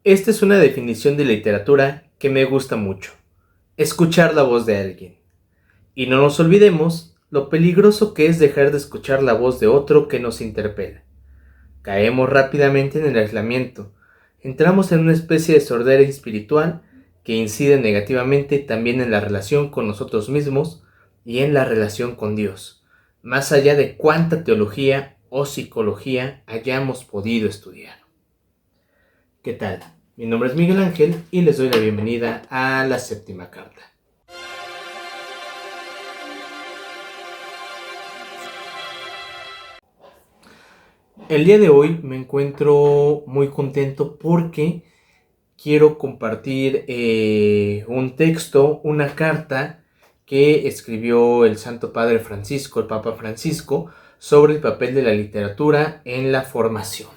Esta es una definición de literatura que me gusta mucho. Escuchar la voz de alguien. Y no nos olvidemos lo peligroso que es dejar de escuchar la voz de otro que nos interpela. Caemos rápidamente en el aislamiento. Entramos en una especie de sordera espiritual que incide negativamente también en la relación con nosotros mismos y en la relación con Dios, más allá de cuánta teología o psicología hayamos podido estudiar. ¿Qué tal? Mi nombre es Miguel Ángel y les doy la bienvenida a la séptima carta. El día de hoy me encuentro muy contento porque quiero compartir un texto, una carta que escribió el Santo Padre Francisco, el Papa Francisco, sobre el papel de la literatura en la formación.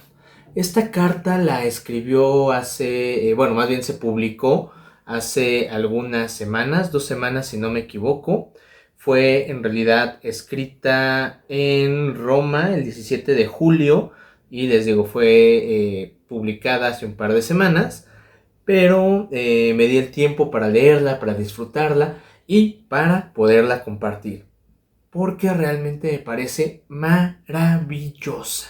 Esta carta la escribió más bien se publicó hace algunas semanas, 2 semanas si no me equivoco. Fue en realidad escrita en Roma el 17 de julio y les digo, fue publicada hace un par de semanas, pero me di el tiempo para leerla, para disfrutarla y para poderla compartir, porque realmente me parece maravillosa.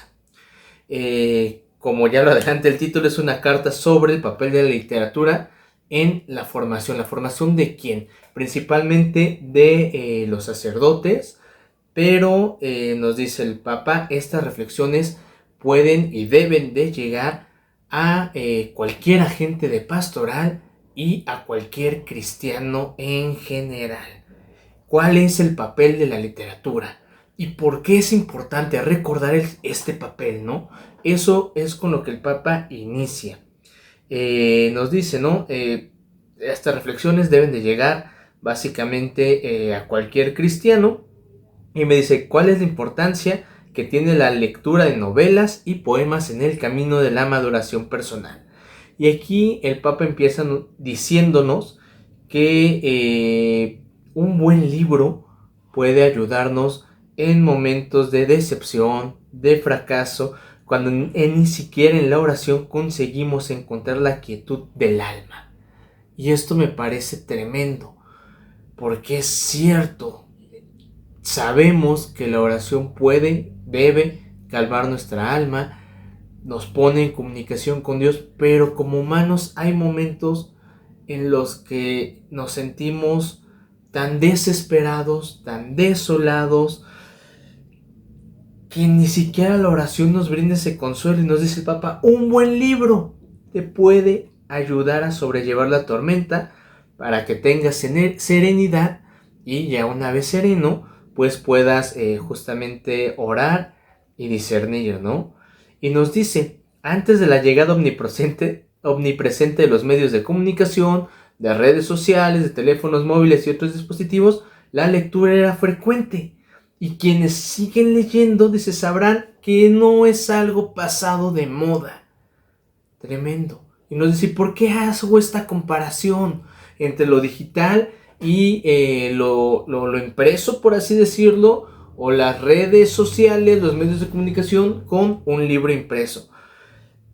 Como ya lo adelanta el título, es una carta sobre el papel de la literatura en la formación. ¿La formación de quién? Principalmente de los sacerdotes, pero nos dice el Papa, estas reflexiones pueden y deben de llegar a cualquier agente de pastoral y a cualquier cristiano en general. ¿Cuál es el papel de la literatura? ¿Y por qué es importante recordar este papel, no? Eso es con lo que el Papa inicia. Nos dice, ¿no? Estas reflexiones deben de llegar básicamente a cualquier cristiano. Y me dice, ¿cuál es la importancia que tiene la lectura de novelas y poemas en el camino de la maduración personal? Y aquí el Papa empieza diciéndonos que un buen libro puede ayudarnos en momentos de decepción, de fracaso, cuando ni siquiera en la oración conseguimos encontrar la quietud del alma. Y esto me parece tremendo, porque es cierto, sabemos que la oración debe calmar nuestra alma, nos pone en comunicación con Dios, pero como humanos hay momentos en los que nos sentimos tan desesperados, tan desolados, que ni siquiera la oración nos brinda ese consuelo. Y nos dice el Papa, un buen libro te puede ayudar a sobrellevar la tormenta para que tengas serenidad y ya una vez sereno, pues puedas justamente orar y discernir, ¿no? Y nos dice, antes de la llegada omnipresente de los medios de comunicación, de redes sociales, de teléfonos móviles y otros dispositivos, la lectura era frecuente. Y quienes siguen leyendo, dice, sabrán que no es algo pasado de moda. Tremendo. Y nos dice, ¿por qué hago esta comparación entre lo digital y lo impreso, por así decirlo, o las redes sociales, los medios de comunicación con un libro impreso?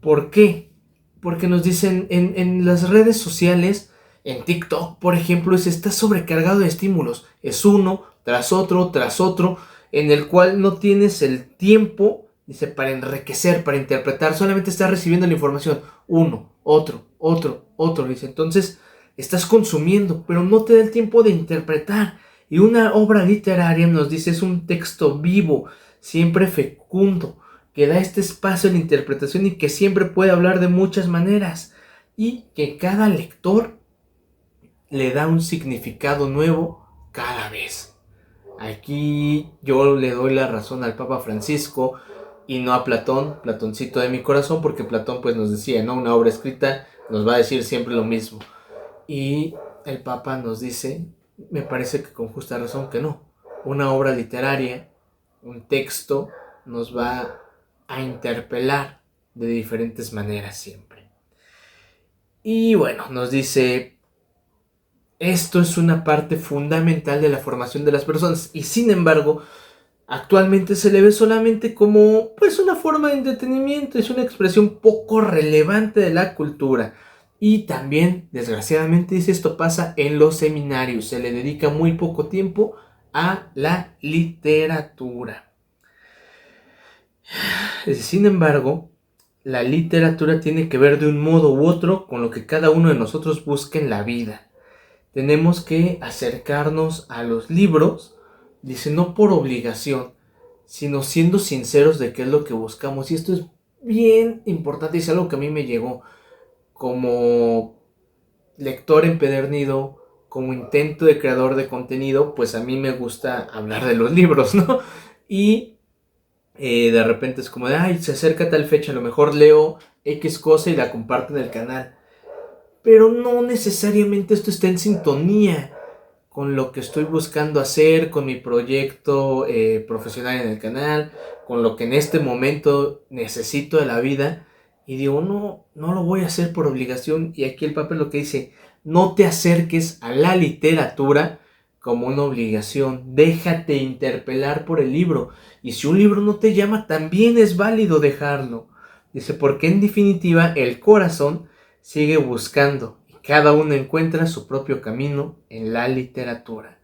¿Por qué? Porque nos dicen en las redes sociales, en TikTok, por ejemplo, está sobrecargado de estímulos. Es uno tras otro, en el cual no tienes el tiempo, dice, para enriquecer, para interpretar. Solamente estás recibiendo la información. Uno, otro, dice. Entonces, estás consumiendo, pero no te da el tiempo de interpretar. Y una obra literaria, nos dice, es un texto vivo, siempre fecundo, que da este espacio de interpretación y que siempre puede hablar de muchas maneras, y que cada lector le da un significado nuevo cada vez. Aquí yo le doy la razón al Papa Francisco y no a Platón, Platoncito de mi corazón, porque Platón pues nos decía, ¿no? Una obra escrita nos va a decir siempre lo mismo. Y el Papa nos dice, me parece que con justa razón, que no. Una obra literaria, un texto, nos va a interpelar de diferentes maneras siempre. Y bueno, nos dice, esto es una parte fundamental de la formación de las personas, y sin embargo Actualmente se le ve solamente como pues una forma de entretenimiento, es una expresión poco relevante de la cultura. Y también, desgraciadamente, dice, esto pasa en los seminarios, se le dedica muy poco tiempo a la literatura. Sin embargo, la literatura tiene que ver de un modo u otro con lo que cada uno de nosotros busca en la vida. Tenemos que acercarnos a los libros, dice, no por obligación, sino siendo sinceros de qué es lo que buscamos. Y esto es bien importante y es algo que a mí me llegó como lector empedernido, como intento de creador de contenido, pues a mí me gusta hablar de los libros, ¿no? Y de repente es como de, ay, se acerca tal fecha, a lo mejor leo X cosa y la comparto en el canal. Pero no necesariamente esto está en sintonía con lo que estoy buscando hacer, con mi proyecto profesional en el canal, con lo que en este momento necesito de la vida. Y digo, no lo voy a hacer por obligación. Y aquí el papel lo que dice, no te acerques a la literatura como una obligación. Déjate interpelar por el libro. Y si un libro no te llama, también es válido dejarlo. Dice, porque en definitiva el corazón sigue buscando y cada uno encuentra su propio camino en la literatura.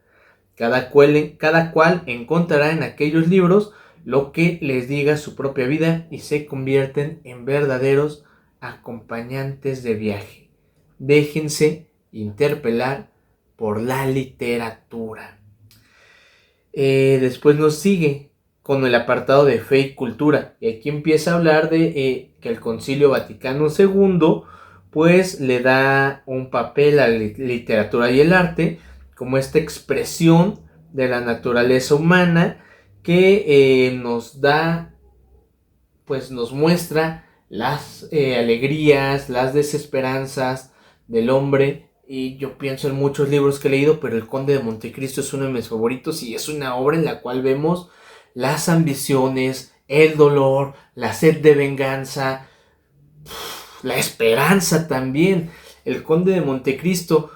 Cada cual encontrará en aquellos libros lo que les diga su propia vida y se convierten en verdaderos acompañantes de viaje. Déjense interpelar por la literatura. Después nos sigue con el apartado de fe y cultura. Y aquí empieza a hablar de que el Concilio Vaticano II pues le da un papel a la literatura y el arte como esta expresión de la naturaleza humana que nos da, pues nos muestra las alegrías, las desesperanzas del hombre. Y yo pienso en muchos libros que he leído, pero El Conde de Montecristo es uno de mis favoritos y es una obra en la cual vemos las ambiciones, el dolor, la sed de venganza, la esperanza también. El Conde de Montecristo,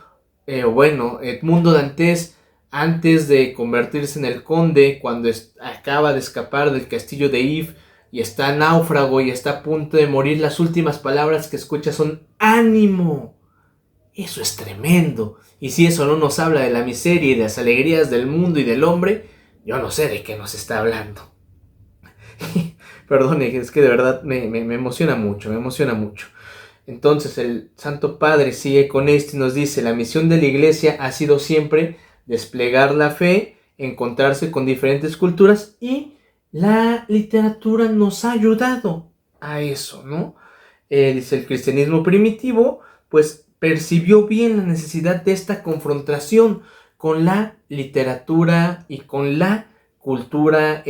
Edmundo Dantes, antes de convertirse en el conde, cuando acaba de escapar del castillo de If y está náufrago y está a punto de morir, las últimas palabras que escucha son ánimo. Eso es tremendo. Y si eso no nos habla de la miseria y de las alegrías del mundo y del hombre, yo no sé de qué nos está hablando. Perdone, es que de verdad me emociona mucho, me emociona mucho. Entonces el Santo Padre sigue con esto y nos dice, la misión de la Iglesia ha sido siempre desplegar la fe, encontrarse con diferentes culturas y la literatura nos ha ayudado a eso, ¿no? Dice, el cristianismo primitivo pues percibió bien la necesidad de esta confrontación con la literatura y con la cultura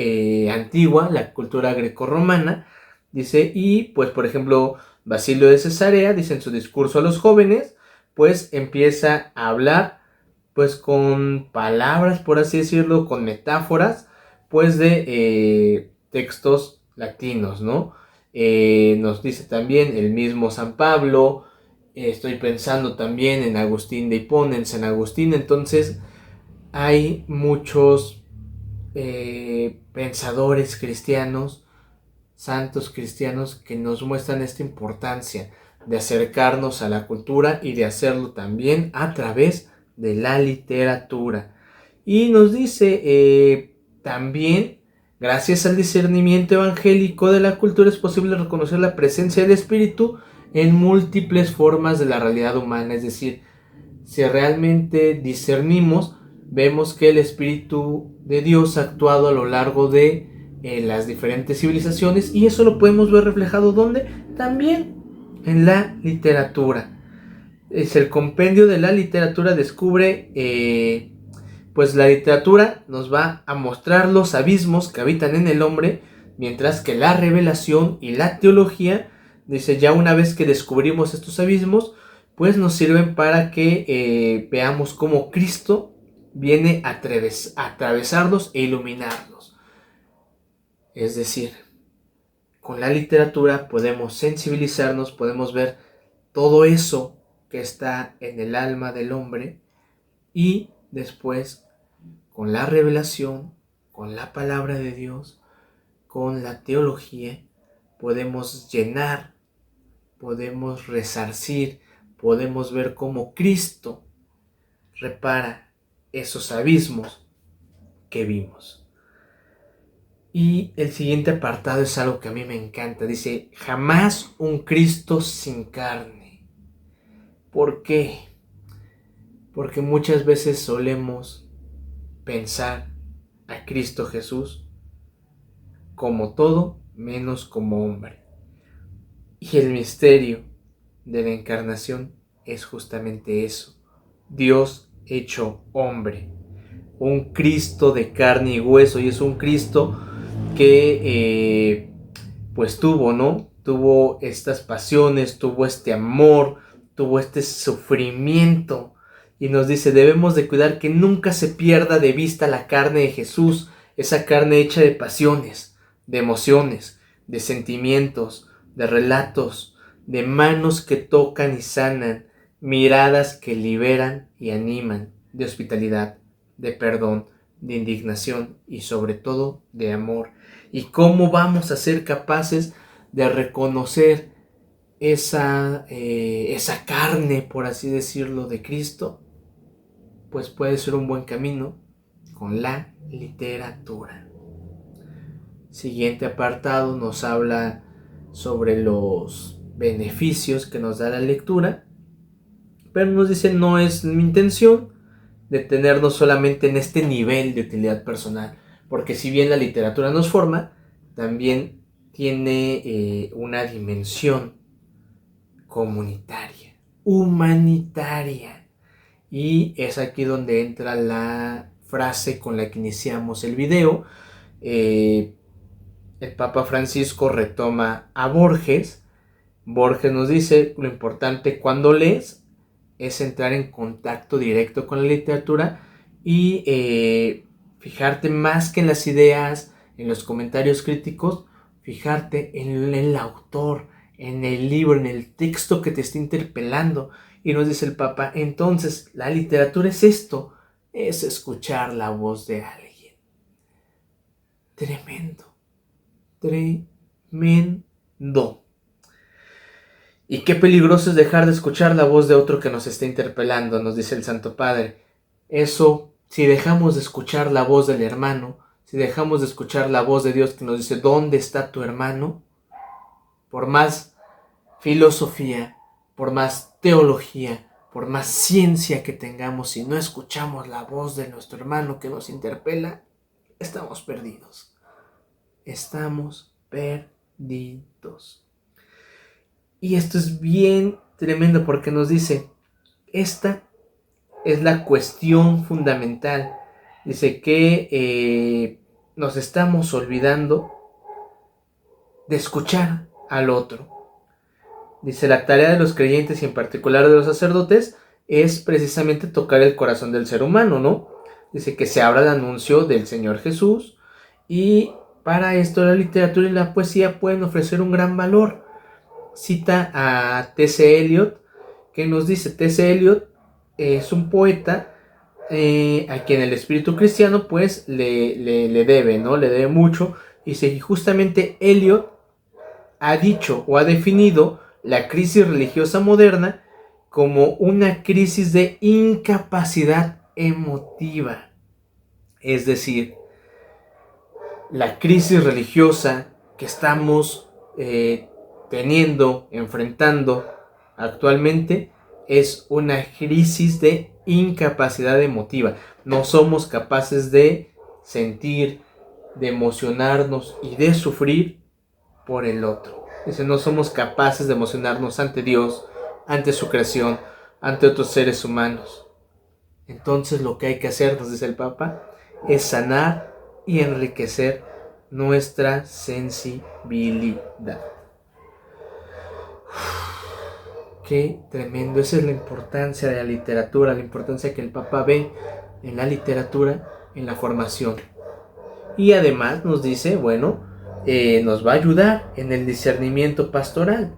antigua, la cultura grecorromana, dice, y pues por ejemplo Basilio de Cesarea, dice en su discurso a los jóvenes, pues empieza a hablar pues con palabras, por así decirlo, con metáforas, pues de textos latinos, ¿no? Nos dice también el mismo San Pablo, estoy pensando también en Agustín de Hipona, en San Agustín, entonces hay muchos pensadores cristianos, santos cristianos, que nos muestran esta importancia de acercarnos a la cultura y de hacerlo también a través de la literatura. Y nos dice también, gracias al discernimiento evangélico de la cultura es posible reconocer la presencia del Espíritu en múltiples formas de la realidad humana. Es decir, si realmente discernimos, vemos que el Espíritu de Dios ha actuado a lo largo de las diferentes civilizaciones y eso lo podemos ver reflejado ¿dónde? También en la literatura. Es el compendio de la literatura descubre pues la literatura nos va a mostrar los abismos que habitan en el hombre, mientras que la revelación y la teología, dice, ya una vez que descubrimos estos abismos, pues nos sirven para que veamos cómo Cristo viene a atravesarlos e iluminarlos. Es decir, con la literatura podemos sensibilizarnos, podemos ver todo eso que está en el alma del hombre y después con la revelación, con la palabra de Dios, con la teología, podemos llenar, podemos resarcir, podemos ver cómo Cristo repara esos abismos que vimos. Y el siguiente apartado es algo que a mí me encanta. Dice, jamás un Cristo sin carne. ¿Por qué? Porque muchas veces solemos pensar a Cristo Jesús como todo menos como hombre. Y el misterio de la encarnación es justamente eso. Dios hecho hombre. Un Cristo de carne y hueso. Y es un Cristo que pues tuvo, ¿no? Tuvo estas pasiones, tuvo este amor, tuvo este sufrimiento. Y nos dice, debemos de cuidar que nunca se pierda de vista la carne de Jesús, esa carne hecha de pasiones, de emociones, de sentimientos, de relatos, de manos que tocan y sanan, miradas que liberan y animan, de hospitalidad, de perdón, de indignación y sobre todo de amor. ¿Y cómo vamos a ser capaces de reconocer esa carne, por así decirlo, de Cristo? Pues puede ser un buen camino con la literatura. Siguiente apartado nos habla sobre los beneficios que nos da la lectura, pero nos dice, no es mi intención detenernos solamente en este nivel de utilidad personal, porque si bien la literatura nos forma, también tiene una dimensión comunitaria, humanitaria. Y es aquí donde entra la frase con la que iniciamos el video. El Papa Francisco retoma a Borges. Borges nos dice, lo importante cuando lees es entrar en contacto directo con la literatura y fijarte más que en las ideas, en los comentarios críticos, fijarte en el autor, en el libro, en el texto que te está interpelando. Y nos dice el Papa, entonces la literatura es esto, es escuchar la voz de alguien. Tremendo, tremendo. Y qué peligroso es dejar de escuchar la voz de otro que nos está interpelando, nos dice el Santo Padre. Eso, si dejamos de escuchar la voz del hermano, si dejamos de escuchar la voz de Dios que nos dice, ¿dónde está tu hermano? Por más filosofía, por más teología, por más ciencia que tengamos, si no escuchamos la voz de nuestro hermano que nos interpela, estamos perdidos. Estamos perdidos. Y esto es bien tremendo porque nos dice, esta es la cuestión fundamental. Dice que nos estamos olvidando de escuchar al otro. Dice, la tarea de los creyentes y en particular de los sacerdotes es precisamente tocar el corazón del ser humano, ¿no? Dice que se abra el anuncio del Señor Jesús y para esto la literatura y la poesía pueden ofrecer un gran valor. Cita a T.C. Eliot, que nos dice, T.C. Eliot es un poeta a quien el espíritu cristiano pues le debe, ¿no? Le debe mucho. Y justamente Eliot ha dicho o ha definido la crisis religiosa moderna como una crisis de incapacidad emotiva. Es decir, la crisis religiosa que estamos enfrentando actualmente es una crisis de incapacidad emotiva. No somos capaces de sentir, de emocionarnos y de sufrir por el otro. Dice, no somos capaces de emocionarnos ante Dios, ante su creación, ante otros seres humanos. Entonces lo que hay que hacer, nos dice el Papa, es sanar y enriquecer nuestra sensibilidad. Qué tremendo, esa es la importancia de la literatura, la importancia que el Papa ve en la literatura, en la formación. Y además nos dice, bueno, nos va a ayudar en el discernimiento pastoral.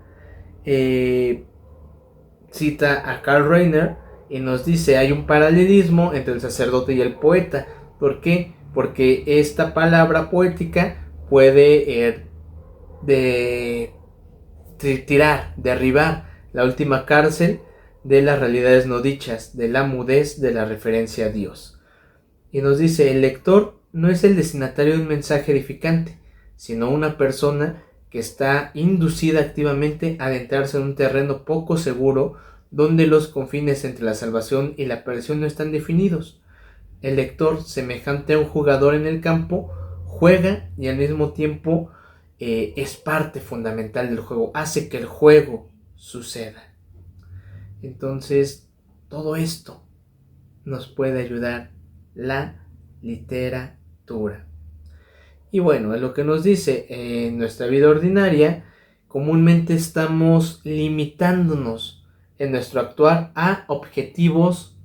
Cita a Karl Rahner y nos dice, hay un paralelismo entre el sacerdote y el poeta. ¿Por qué? porque esta palabra poética puede derribar la última cárcel de las realidades no dichas, de la mudez de la referencia a Dios. Y nos dice, el lector no es el destinatario de un mensaje edificante, sino una persona que está inducida activamente a adentrarse en un terreno poco seguro donde los confines entre la salvación y la perdición no están definidos. El lector, semejante a un jugador en el campo, juega y al mismo tiempo es parte fundamental del juego, hace que el juego suceda. Entonces, todo esto nos puede ayudar la literatura. Y bueno, es lo que nos dice, en nuestra vida ordinaria, comúnmente estamos limitándonos en nuestro actuar a objetivos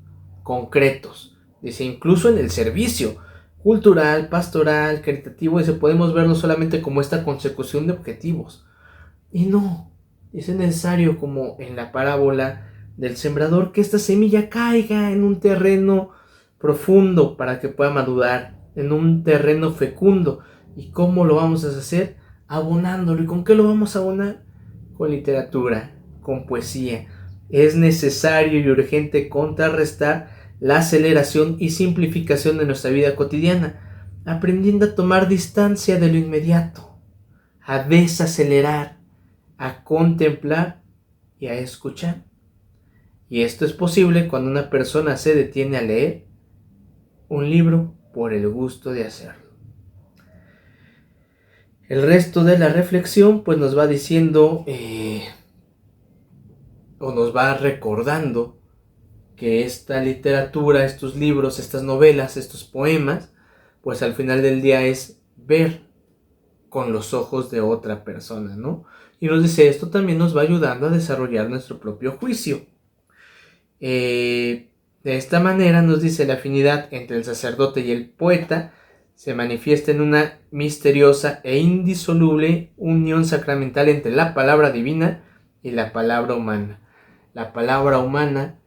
concretos. Dice, incluso en el servicio cultural, pastoral, caritativo, dice, podemos verlo solamente como esta consecución de objetivos. Y no, es necesario, como en la parábola del sembrador, que esta semilla caiga en un terreno profundo para que pueda madurar, en un terreno fecundo. ¿Y cómo lo vamos a hacer? Abonándolo. ¿Y con qué lo vamos a abonar? Con literatura, con poesía. Es necesario y urgente contrarrestar la aceleración y simplificación de nuestra vida cotidiana, aprendiendo a tomar distancia de lo inmediato, a desacelerar, a contemplar y a escuchar. Y esto es posible cuando una persona se detiene a leer un libro por el gusto de hacerlo. El resto de la reflexión pues nos va diciendo o nos va recordando que esta literatura, estos libros, estas novelas, estos poemas, pues al final del día es ver con los ojos de otra persona, ¿no? Y nos dice, esto también nos va ayudando a desarrollar nuestro propio juicio. De esta manera nos dice, la afinidad entre el sacerdote y el poeta se manifiesta en una misteriosa e indisoluble unión sacramental entre la palabra divina y la palabra humana. La palabra humana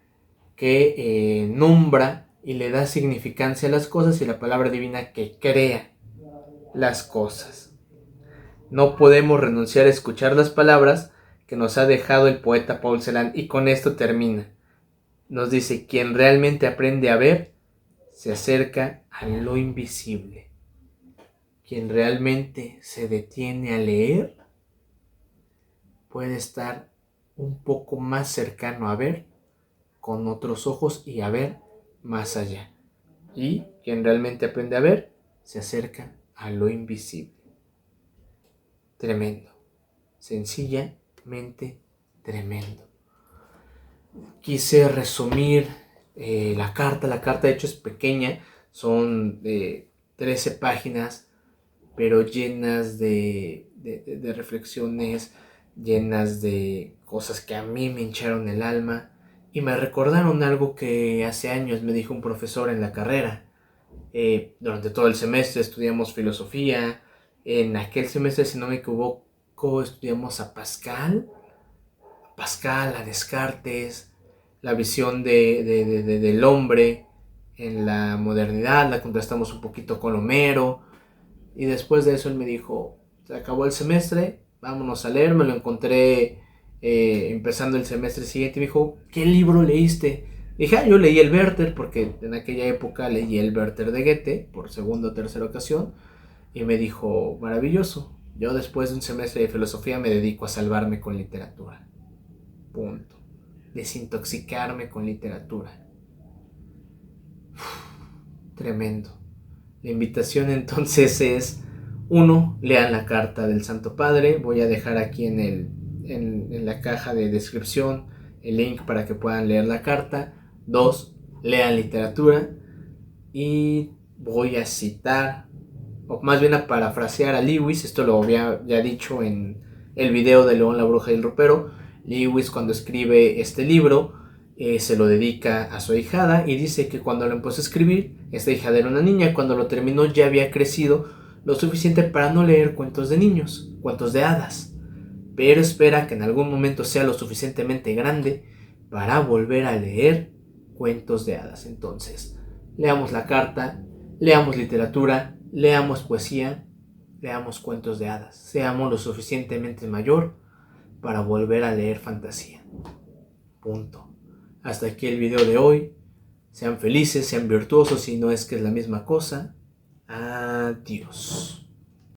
que nombra y le da significancia a las cosas, y la palabra divina que crea las cosas. No podemos renunciar a escuchar las palabras que nos ha dejado el poeta Paul Celan, y con esto termina. Nos dice, quien realmente aprende a ver, se acerca a lo invisible. Quien realmente se detiene a leer, puede estar un poco más cercano a ver con otros ojos y a ver más allá. Y quien realmente aprende a ver, se acerca a lo invisible. Tremendo. Sencillamente tremendo. Quise resumir la carta. La carta de hecho es pequeña, son 13 páginas, pero llenas de reflexiones, llenas de cosas que a mí me hincharon el alma y me recordaron algo que hace años me dijo un profesor en la carrera. Durante todo el semestre estudiamos filosofía. En aquel semestre, si no me equivoco, estudiamos a Pascal, a Descartes, la visión del hombre en la modernidad, la contrastamos un poquito con Homero. Y después de eso él me dijo, se acabó el semestre, vámonos a leer. Me lo encontré empezando el semestre siguiente y me dijo, ¿qué libro leíste? Dije, yo leí el Werther, porque en aquella época leí el Werther de Goethe por segunda o tercera ocasión. Y me dijo, maravilloso, yo después de un semestre de filosofía me dedico a salvarme con literatura. Punto. Desintoxicarme con literatura. Tremendo. La invitación entonces es, 1, lean la carta del Santo Padre. Voy a dejar aquí en la caja de descripción el link para que puedan leer la carta. 2, lean literatura. Y voy a citar, o más bien a parafrasear a Lewis. Esto lo había ya dicho en el video de León, la Bruja y el Ropero. Lewis, cuando escribe este libro, se lo dedica a su ahijada y dice que cuando lo empezó a escribir, esta hijada era una niña. Cuando lo terminó ya había crecido lo suficiente para no leer cuentos de niños, cuentos de hadas, pero espera que en algún momento sea lo suficientemente grande para volver a leer cuentos de hadas. Entonces, leamos la carta Leamos literatura, leamos poesía, leamos cuentos de hadas. Seamos lo suficientemente mayor para volver a leer fantasía. Punto. Hasta aquí el video de hoy. Sean felices, sean virtuosos, si no es que es la misma cosa. Adiós.